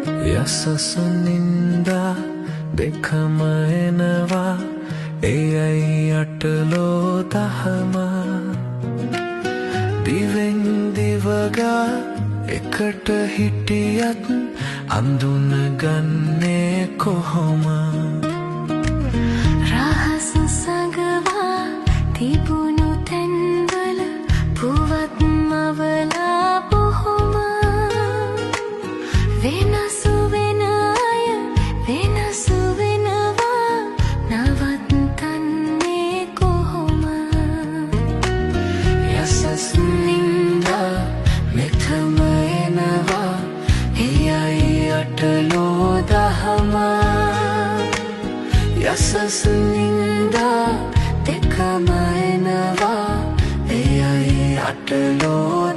යසසු නින්දා දෙකම එනවා එයයි අටලෝ දහම දිවෙන් දිවගා එකට හිටියත් අඳුනගන්නේ කොහොම රහස සඟවා තිබුණු තැන්වල පුවත් මවලා බොහොම වෙනසු වෙන අය වෙනසු වෙනවා නවත්තන්නේ කොහොම යසස් නින්දා මෙතම එනවා එයයි අටලෝ දහම යසස් නින්දා දෙකම එනවා එයයි අටලෝ